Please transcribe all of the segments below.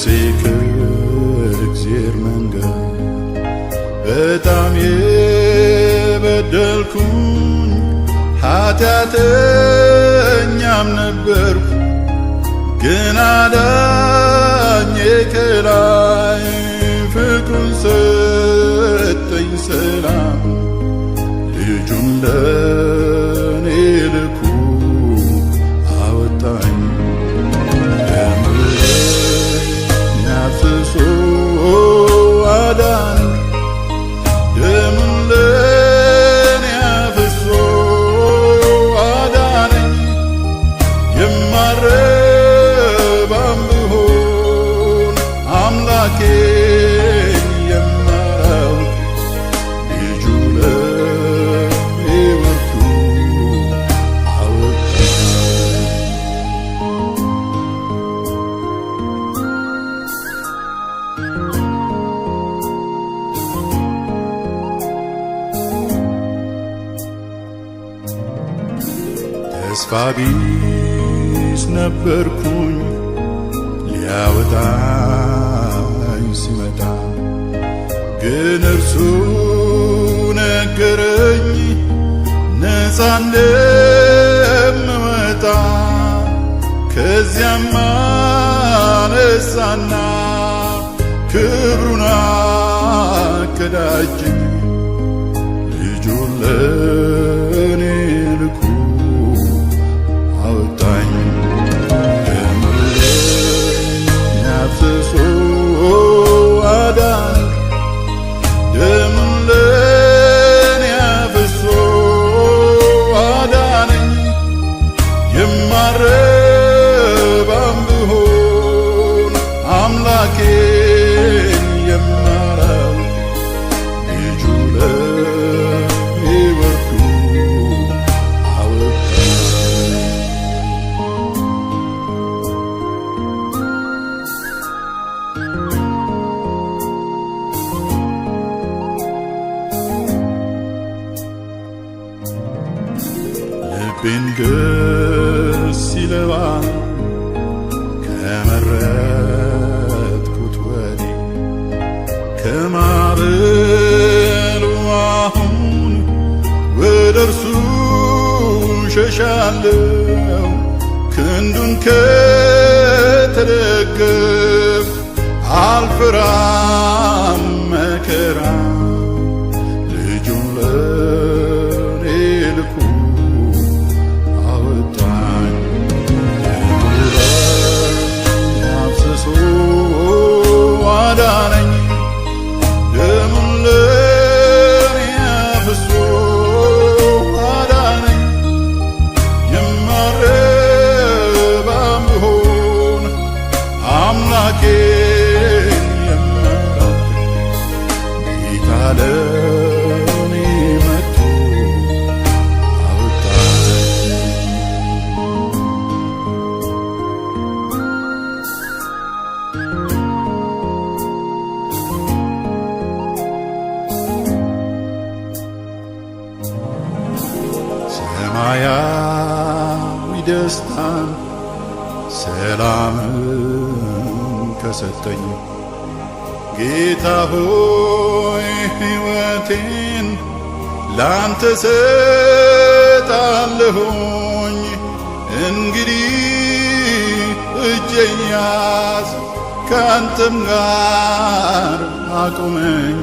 ነፍሴ ከእግዚአብሔር መንገድ በጣም የበደልኩኝ ኃጢአተኛም ነበርኩ፣ ግን አዳኜ ከላይ ፍቅሩን ሰጠኝ ሰላም። ልጁን ለኔ ልኮ አወጣኝ፣ ደሙን አፍስሶ አዳነኝ። ደሙን ለኔ አፍስሶ አዳነኝ። የማረባም ብሆን አምላኬን የማላውቅ ልጁ ለኔ ወርዶ አወጣኝ። ተስፋ ቢስ ነበርኩኝ ሊያወጣኝ ሲመጣ፣ ግን እርሱ ነገረኝ ነፃ እንደምወጣ። ከዚያም አነሳና ክብሩን አከዳጀኝ። ልጁን ለኔ ልኮ አወጣኝ፣ ደሙን ለኔ አፍስሶ አዳነኝ። ደሙን ለኔ አፍስሶ አዳነኝ። የማረባም ብሆን አምላኬን የማላውቅ ልጁ ለኔ ወርዶ አወጣኝ። ልቤን ደስ ይለዋል ከመረጥኩት ወዲህ፣ ከማዕበሉ አሁን ወደ እርሱ ሸሻለሁ። ክንዱን ከተደገፍ አልፈራም መከራ። ልጁን ለኔ ልኮ አወጣኝ፣ ደሙን ለኔ አፍስሶ አዳነኝ። ደሙን ለኔ አፍስሶ አዳነኝ። የማረባም ብሆን አምላኬን የማላውቅ ጌታ ለኔ መጥቶ አወጣኝ። ሰማያዊ ደስታን ሰላምን ከሰጠኝ ጌታ ሆይ ሕይወቴን ላንተ ሰጣለሁኝ። እንግዲህ እጄን ያዝ፣ ካንተም ጋር አቁመኝ።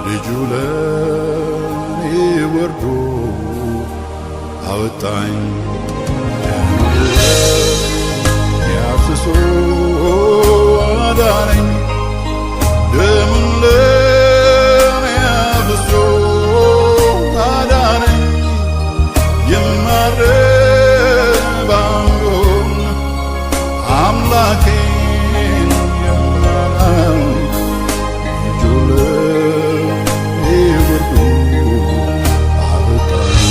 ልጁ ለኔ ወርዶ አወጣኝ፣ ደሙን ለኔ አፍስሶ አዳነኝ። ደሙን ለኔ አፍስሶ አዳነኝ። የማረባም ብሆን አምላኬን የማላውቅ ልጁ ለኔ ወርዶ አወጣኝ።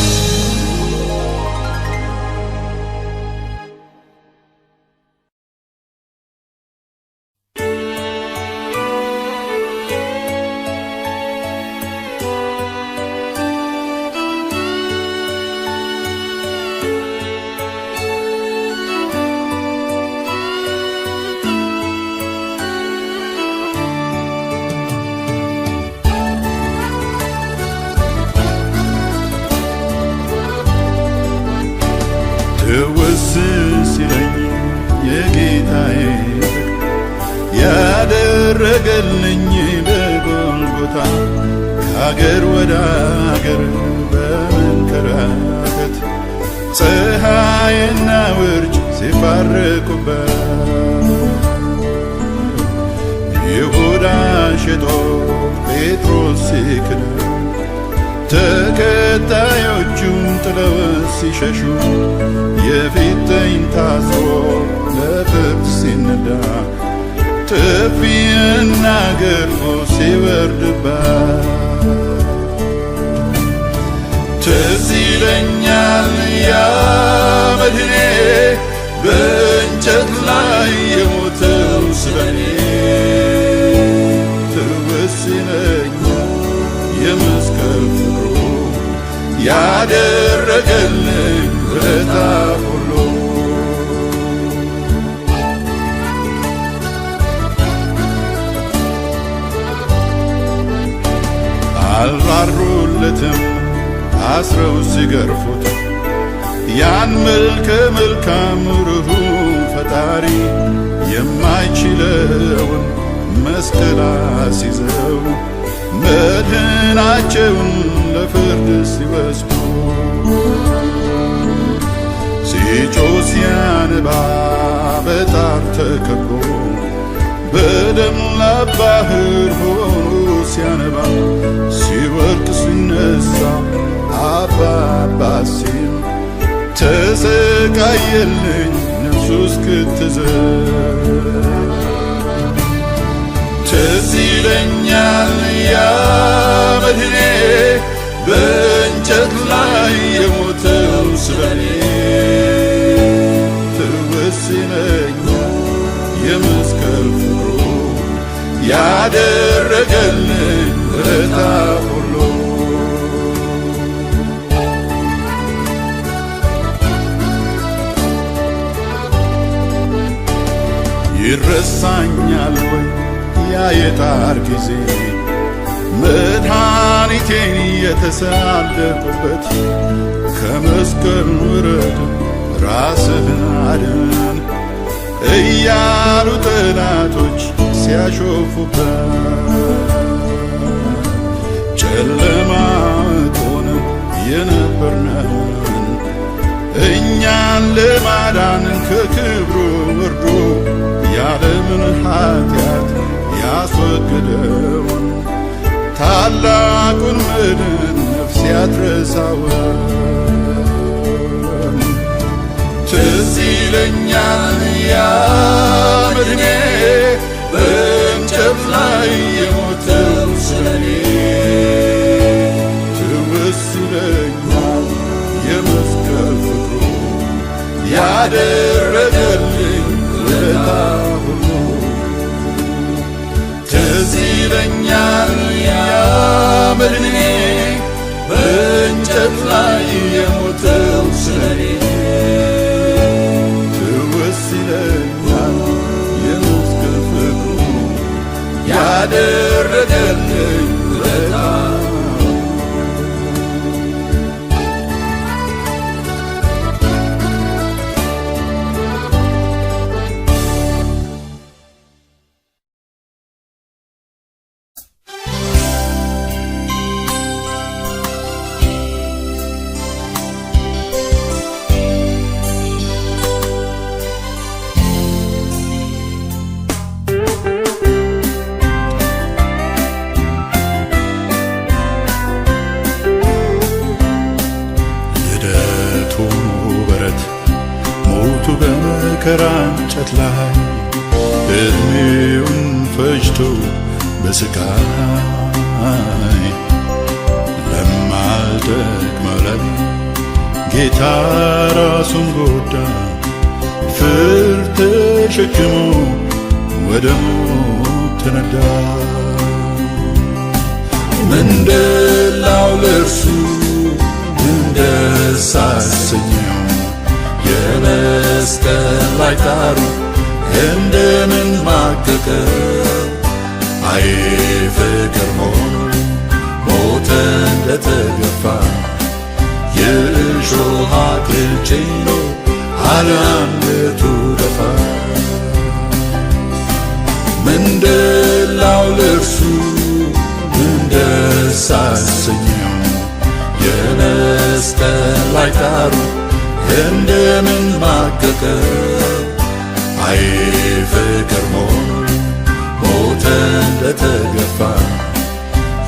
ትውስ ሲለኝ የጌታዬ ፍቅር ያደረገልኝ በጎልጎታ ከአገር ወደ አገር በመንከራተት ፀሐይና ውርጭ ሲፋረቁበት ይሁዳ ሸጦ ጴጥሮስ ሲክደው ተከታዮቹም ጥለው ሲሸሹ የፊተኝ ታስሮ ለፍርድ ሲነዳ ጥፊና ገርፎ ሲወርድባት ትዝ ይለኛል ያ መድኔ በእንጨት ላይ የሞተው ስለኔ ትውስ ይለኛል የመስቀል ፍቅሩ ያደረገልኝ ውለታ ሁሉ አልራሩለትም አስረው ሲገርፉት ያን መልከ መልካም ርኅሩህ ፈጣሪ የማይችለውን መስቀል አስይዘው መድህናቸውን ለፍርድ ሲወስዱ ሲጮህ ሲያነባ በጣር ተከቦ በደም ባህር ሆኖ ሲያነባ ሲወድቅ ሲነሳ አባባ ሲል ተሰቃየልኝ ነፍሱ እስክትዘን ትዝ ይለኛል ያ መድኔ በእንጨት ላይ የሞተው ስለኔ ትውስ ይለኛል የመስቀል ፍቅሩ ያደረገልኝ ውለታ ሁሉ ይረሳኛል ወይ ያ የጣር ጊዜ መድኃኒቴን የተሳለቁበት ከመስቀል ውረድ ራስህን አድን እያሉ ጠላቶች ሲያሾፉበት ጨለማ ሆነ የነበርነውን እኛን ለማዳን ከክብሩ ወርዶ ያለምን ኃጢአት ያስወግደውን ታላቁን መድን ነፍስ ያትረሳውን ትዝ ይለኛል ያ መድኔ በእንጨት ላይ የሞተው ስለኔ ትውስ ይለኛል የመስቀል ፍቅሩ ያደረገልኝ ውለታ ሁሉ ትዝ ይለኛል ያ መድኔ በእንጨት ላይ የሞተው ስለኔ ትውስ ይለኛል የመስቀል ፍቅሩ ያደረገልኝ ውለታ በመከራ እንጨት ላይ ዕድሜውን ፈጅቶ በስቃይ ለማልጠቅመው ለኔ ጌታ ራሱን ጎዳ ፍርድ ተሸክሞ ወደ ሞት ተነዳ ምንድላው ለእርሱ እንደስ አሰኘው የመስቀል ላይ ጣሩ እንደምን ማቀቀ አይ ፍቅር ሆኖ ሞተ እንደተገፋ የእሾህ አክሊል ጭኖ አለአንገቱ ደፋ። ምንድላው ለእርሱ ምን ደስ አሰኘው? የመስቀል ላይ ጣሩ እንደምን ማቀቀ። አይ ፍቅር መሆኑ ሞተ እንደተገፋ።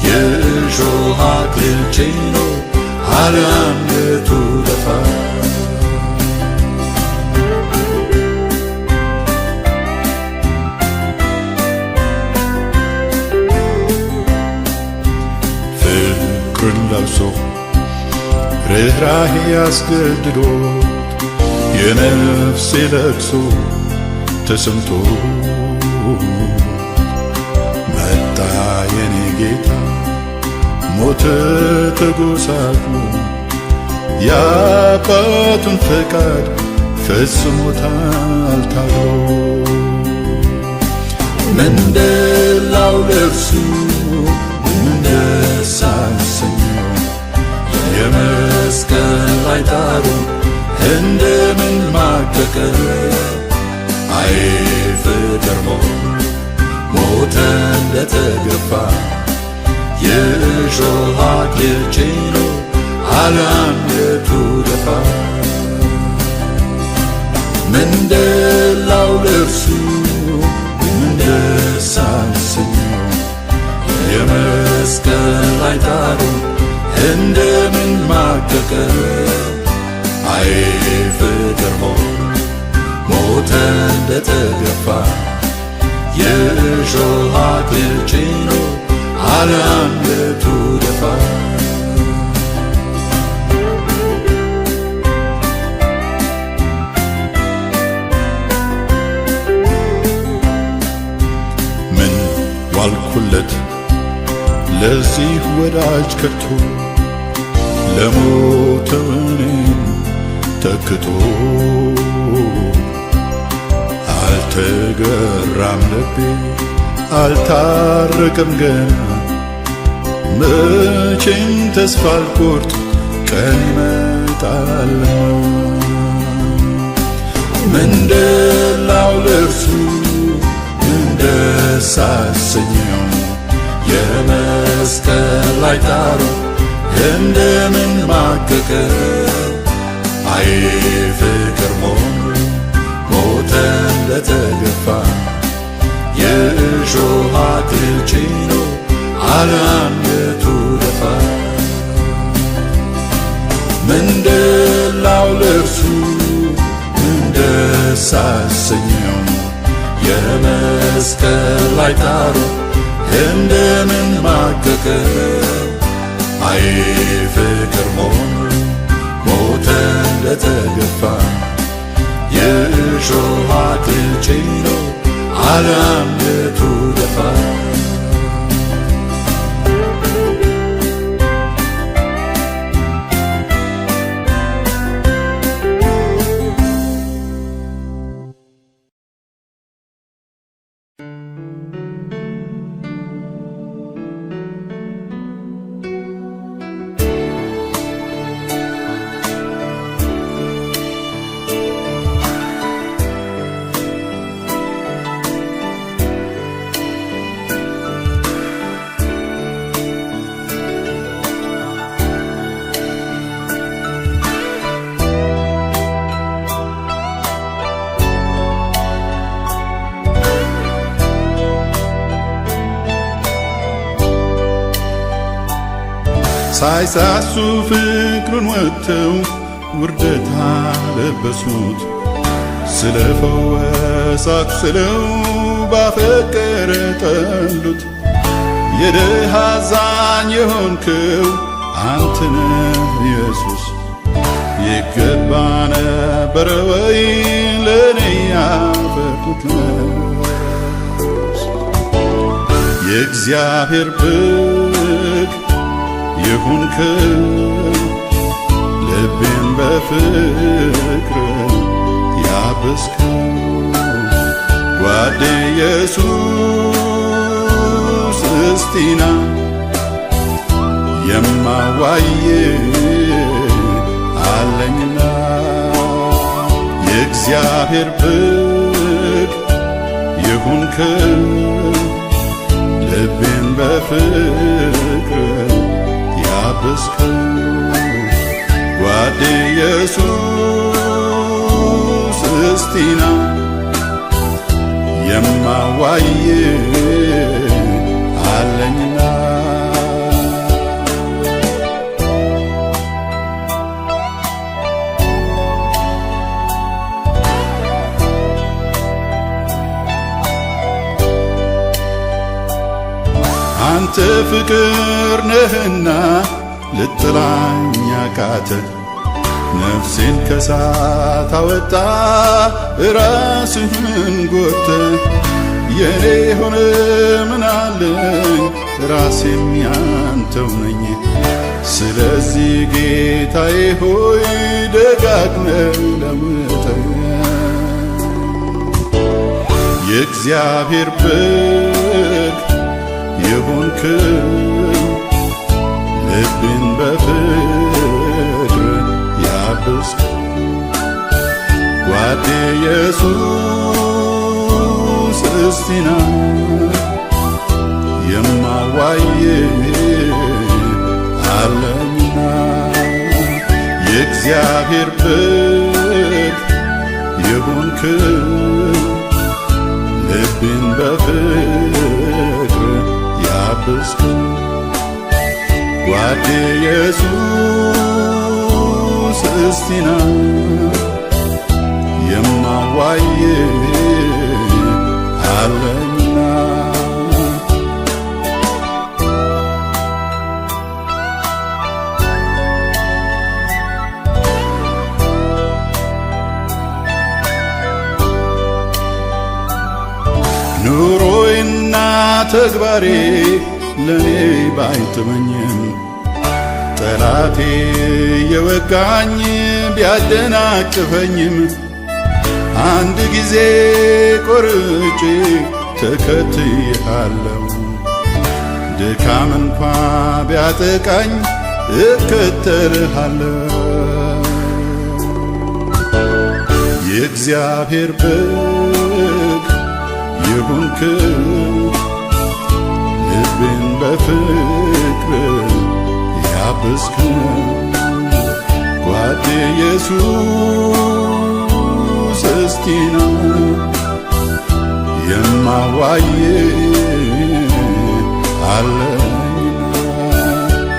የእሾህ አክሊል ጭኖ አለአንገቱ ደፋ። ፍቅርን ለብሶ ርኅራኄ ያስገድዶት የነፍሴ ለቅሶ ተሰምቶ መጣ የኔ ጌታ ሞተ ተጎሳቅሎ። የአባቱን ፈቃድ ፈጽሞታል ታግሎ። ምንድላው ለእርሱ ምን ደስ አሰኘው? የመስቀል ላይ ጣሩ እንደምን ማቀቀ። አይ ፍቅር መሆኑ ሞተ እንደተገፋ። የእሾህ አክሊል ጭኖ አለአንገቱ ደፋ። ምንድላው ለእርሱ ምን ደስ አሰኘው? የመስቀል ላይ ጣሩ እንደምን ማቀቀ። አይ ፍቅር መሆኑ ሞተ እንደተገፋ። የእሾህ አክሊል ጭኖ አለአንገቱ ደፋ። ምን ዋልኩለት ለዚህ ወዳጅ ከቶ ለሞተው እኔን ተክቶ። አልተገራም ልቤ አልታረቀም ገና። መቼም ተስፋ አልቆርጥ ቀን ይመጣልና። ምንድላው ለእርሱ ምን ደስ አሰኘው? የመስቀል ላይ ጣሩ እንደምን ማቀቀ። አይ ፍቅር መሆኑ ሞተ እንደተገፋ። የእሾህ አክሊል ጭኖ አለአንገቱ ደፋ። ምንድላው ለእርሱ ምን ደስ አሰኘው? የመስቀል ላይ ጣሩ እንደምን ማቀቀ። አይ ፍቅር መሆኑ ሞተ እንደተገፋ። የእሾህ አክሊል ጭኖ አለአንገቱ ደፋ። ሳይሳሱ ፍቅሩን ወጥተው ውርደት አለበሱት። ስለፈወሳት ስለው ባፈቀረ ጠሉት። የድሃ አዛኝ የሆንክው አንተነህ ኢየሱስ። ይገባ ነበረ ወይ ለእኔ ያፈርኩት ነፍስ? የእግዚአብሔር በግ የሆንክው ልቤን በፍቅር ያበስከው ጓዴ ኢየሱስ እስቲና የማዋዬ አለኝና የእግዚአብሔር በግ የሆንከው ልቤን በፍቅር ያበስከው ጓዴ ኢየሱስ እስቲና የማዋይ አለኝና አንተ ፍቅር ነህና ልጥላኝ አቃተ ነፍሴን ከሳት አወጣ ራስህን ጎተ የኔ ሆነ ምናለኝ ራሴም ያንተው ነኝ ስለዚህ ጌታዬ ሆይ ደጋግመህ ለውጠኝ የእግዚአብሔር በግ የሆንከው ልቤን በፍቅር ያበስከው ጓዴ ኢየሱስ እስቲና የማዋይ አለኝና የእግዚአብሔር በግ የሆንከው ልቤን በፍቅር ያበስከው ጓዴ ኢየሱስ እስቲና የማዋይ አለኝና ኑሮዬና ተግባሬ ለኔ ባይጥመኝም ጠላቴ የወጋኝ ቢያደናቅፈኝም አንድ ጊዜ ቆርጬ ተከትዬሃለሁ ድካም እንኳ ቢያጠቃኝ እከተልሃለሁ የእግዚአብሔር በግ የሆንከው ልቤን በፍቅር ያበስከው ጓዴ ኢየሱስ እስቲና የማዋይ አለኝና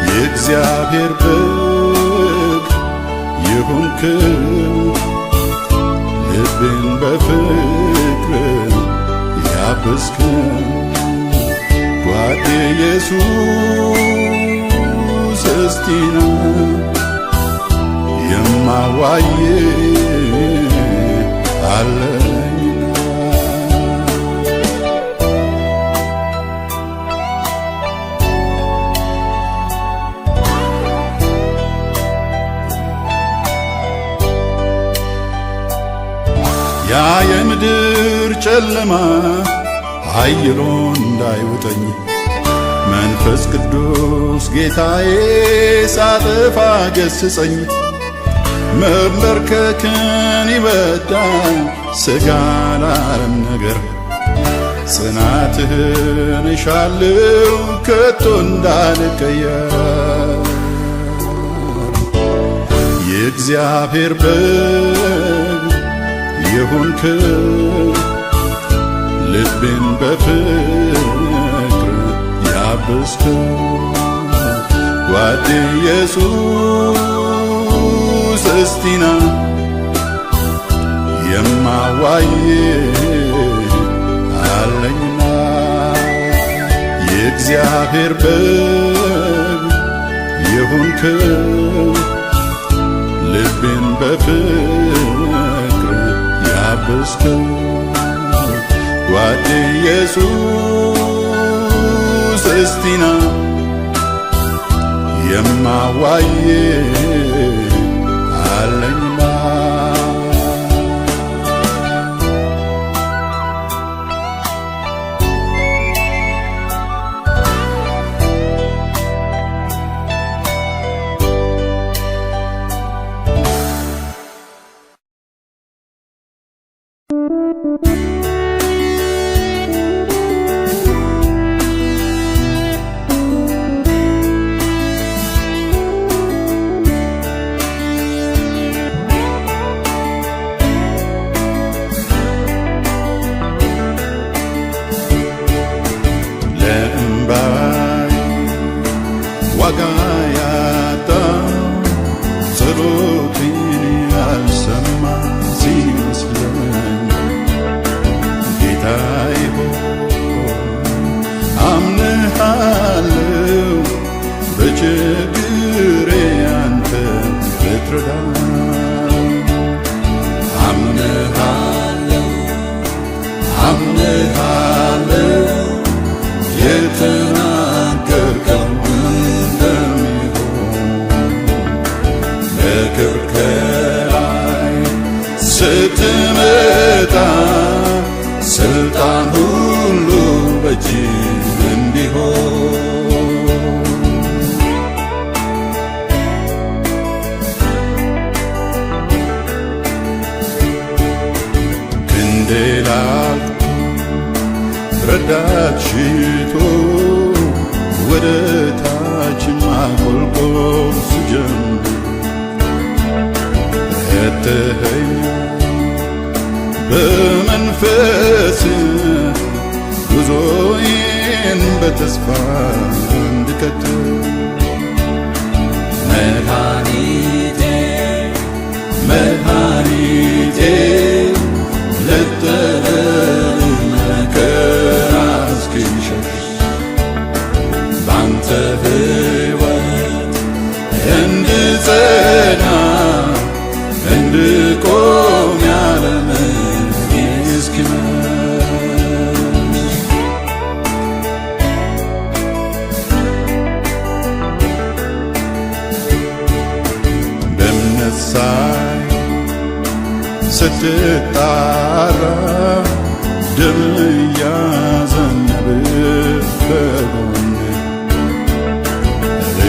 የእግዚአብሔር በግ የሆንከው ልቤን በፍቅር ያበስከው ጓዴ ኢየሱስ እስቲና የማዋይ አለኝና ያ የምድር ጨለማ አይሎ እንዳይውጠኝ መንፈስ ቅዱስ ጌታዬ ሳጠፋ ገስጸኝ መመርከክን ይወዳል ሥጋ ላለም ነገር ጽናትህን እሻለው ከቶ እንዳልቀየር የእግዚአብሔር በግ የሆንከው ልቤን በፍቅር ያበስከው ጓዴ ኢየሱስ እስቲና የማዋይ አለኝና የእግዚአብሔር በግ የሆንከው ልቤን በፍቅር ያበስከው ጓዴ ኢየሱስ እስቲና የማዋይ አለኝና ጌታ አምንሃለሁ አምንሃለሁ የተናገርከው እንደሚሆን በክብር ከላይ ስትመጣ ስልጣን ሁሉ በእጅህ እንዲሆን ክንዴ ላልቶ ረዳት ሽቶ ወደ ታች ማቆልቆል ስጀምር ረድተኸኛል በመንፈስ ጉዞዬን በተስፋ እንድቀጥል መድኃኒቴ መድኃኒቴ ልጠለል መከራ እስኪሸሽ ባንተ ሕይወት እንድጸና እንድቆም ያለምን እስኪመሽ በእምነት ሳይ ስትጣራ ደም እያዘነብህ በጎኔ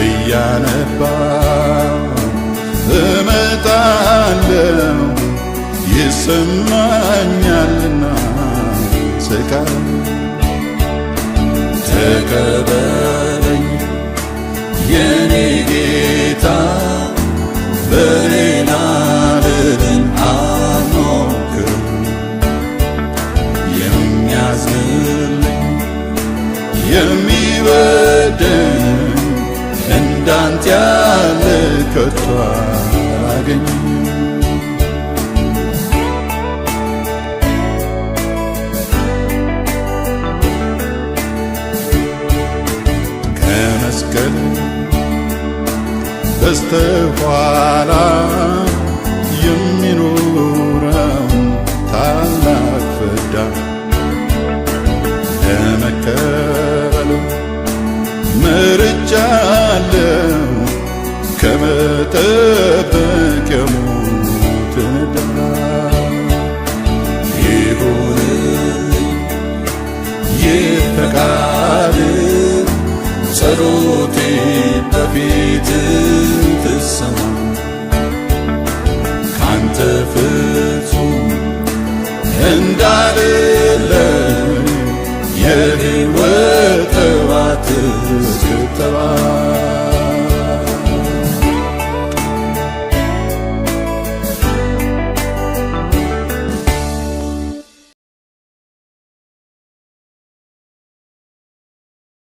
እያነባሁ እመጣለሁ ይሰማኛልና ስቃይ ተቀበለኝ የኔ ጌታ በሌላ ልልን አልሞክርም የሚያዝንልኝ የሚወደኝ እንዳንተ ያለ ከቶ አላገኝም ከመስቀል በስተኋላ የሚኖረው ታላቅ ፍዳ ለመቀበል መርጫለሁ ከመጠበቅ የሞትን ዕዳ ይሁንልኝ ይህ ፈቃድህ ጸሎቴ በፊትህ ትሰማ ካንተ ፍጹም እንዳልለይ የሕይወት ቅባት እስክትጠባ